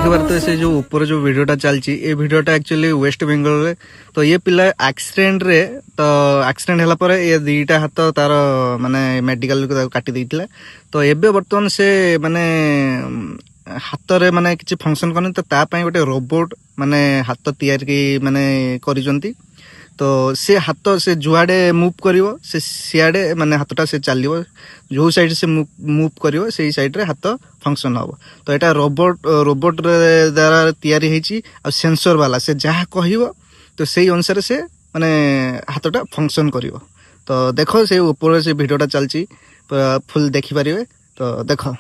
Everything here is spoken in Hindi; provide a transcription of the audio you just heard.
देखिए से जो ऊपर जो वीडियोटा चलती ये वीडियोटा एक्चुअली वेस्ट बेंगल रे तो ये पिला एक्सीडेंट रे तो एक्सीडेंट होला पर ये दीटा हाथ तार माने मेडिकल को काटी देइतिला तो एबे बर्तमान से माने हाथ रे माने किछि फंक्शन करनी तो ता पई गोटे रोबोट माने हाथ तैयारी माने करिसंती तो से हाथ से जुआडे मूव करिवो से सियाडे माने हाथटा से चलिवो जो साइड से मूव करिवो से साइड रे हाथ फंक्शन हो तो एटा रोबोट रे द्वारा तैयारी हेची आ सेंसर वाला से जहाँ कहइवो तो सेही अनुसार से माने हाथटा फंक्शन करिवो तो देखो से ऊपर से वीडियोटा चलची फुल देखि परिवे तो देखो।